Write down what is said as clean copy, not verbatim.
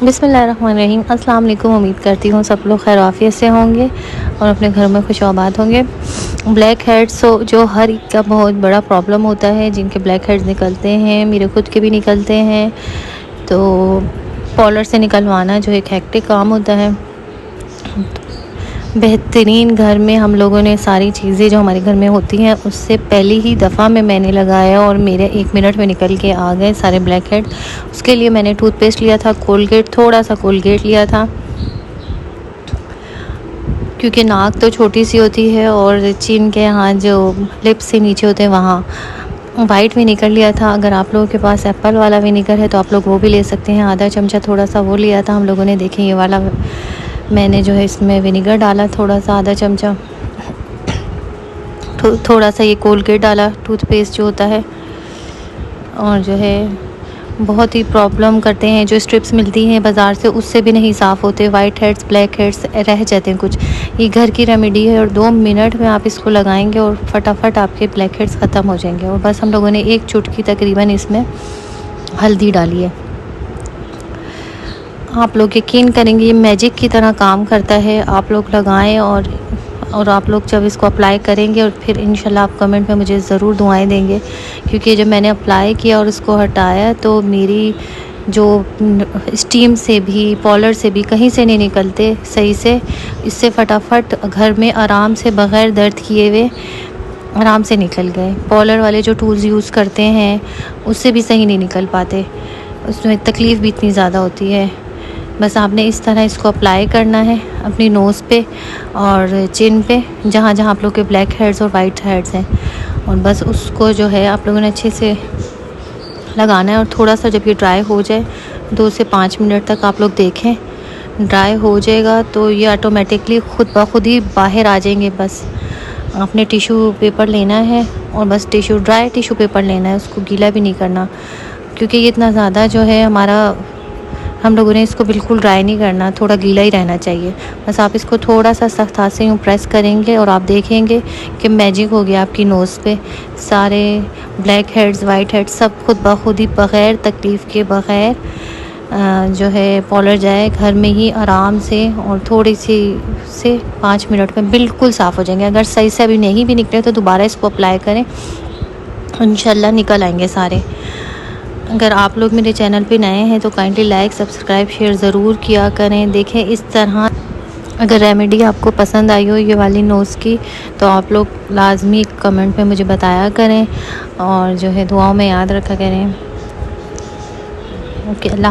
बिस्मिल्लाहिर्रहमानिर्रहीम। अस्सलाम वालेकुम। उम्मीद करती हूँ सब लोग खैर आफियत से होंगे और अपने घर में खुशआबाद होंगे। ब्लैक हेड्स जो हर एक का बहुत बड़ा प्रॉब्लम होता है, जिनके ब्लैक हेड्स निकलते हैं, मेरे खुद के भी निकलते हैं। तो पॉलर से निकलवाना जो एक हेक्टिक काम होता है। बेहतरीन घर में हम लोगों ने सारी चीज़ें जो हमारे घर में होती हैं उससे पहली ही दफ़ा में मैंने लगाया और मेरे 1 मिनट में निकल के आ गए सारे ब्लैक हेड। उसके लिए मैंने टूथपेस्ट लिया था, कोलगेट, थोड़ा सा कोलगेट लिया था, क्योंकि नाक तो छोटी सी होती है और चिन के यहाँ जो लिप्स से नीचे होते हैं वहाँ वाइट विनेगर लिया था। अगर आप लोगों के पास एप्पल वाला विनेगर है तो आप लोग वो भी ले सकते हैं। आधा चमचा थोड़ा सा वो लिया था हम लोगों ने। देखें ये वाला मैंने जो है इसमें विनेगर डाला थोड़ा सा, आधा चमचा। थोड़ा सा ये कोलगेट डाला, टूथपेस्ट जो होता है। और जो है बहुत ही प्रॉब्लम करते हैं, जो स्ट्रिप्स मिलती हैं बाज़ार से उससे भी नहीं साफ़ होते। वाइट हेड्स, ब्लैक हेड्स रह जाते हैं कुछ। ये घर की रेमेडी है और 2 मिनट में आप इसको लगाएंगे और फटाफट आपके ब्लैक हेड्स ख़त्म हो जाएंगे। और बस हम लोगों ने 1 चुटकी तकरीबन इसमें हल्दी डाली है। आप लोग यकीन करेंगे ये मैजिक की तरह काम करता है। आप लोग लगाएं और आप लोग जब इसको अप्लाई करेंगे और फिर इंशाल्लाह आप कमेंट में मुझे ज़रूर दुआएं देंगे, क्योंकि जब मैंने अप्लाई किया और इसको हटाया तो मेरी जो स्टीम से भी, पॉलर से भी कहीं से नहीं निकलते सही से। इससे फटाफट घर में आराम से बग़ैर दर्द किए हुए आराम से निकल गए। पॉलर वाले जो टूल्स यूज़ करते हैं उससे भी सही नहीं निकल पाते, उसमें तकलीफ़ भी इतनी ज़्यादा होती है। बस आपने इस तरह इसको अप्लाई करना है अपनी नोज़ पे और चिन पे, जहाँ जहाँ आप लोग के ब्लैक हेड्स और वाइट हेड्स हैं। और बस उसको जो है आप लोगों ने अच्छे से लगाना है। और थोड़ा सा जब ये ड्राई हो जाए 2 से 5 मिनट तक आप लोग देखें, ड्राई हो जाएगा तो ये ऑटोमेटिकली खुद ब खुद ही बाहर आ जाएंगे। बस आपने टिशू पेपर लेना है और बस ड्राई टिशू पेपर लेना है, उसको गीला भी नहीं करना, क्योंकि ये इतना ज़्यादा जो है हम लोगों ने इसको बिल्कुल ड्राई नहीं करना, थोड़ा गीला ही रहना चाहिए। बस आप इसको थोड़ा सा सख्त हाथ से यूँ प्रेस करेंगे और आप देखेंगे कि मैजिक हो गया। आपकी नोज़ पे सारे ब्लैक हेड्स, वाइट हेड्स सब खुद ब खुद ही बग़ैर तकलीफ़ के, बग़ैर जो है पॉलर जाए, घर में ही आराम से और थोड़ी सी से 5 मिनट में बिल्कुल साफ़ हो जाएंगे। अगर सही से अभी नहीं भी निकले तो दोबारा इसको अप्लाई करें, इंशाल्लाह निकल आएंगे सारे। अगर आप लोग मेरे चैनल पे नए हैं तो काइंडली लाइक, सब्सक्राइब, शेयर ज़रूर किया करें। देखें इस तरह अगर रेमेडी आपको पसंद आई हो ये वाली नोज़ की तो आप लोग लाजमी कमेंट में मुझे बताया करें और जो है दुआओं में याद रखा करें। ओके, अल्लाह।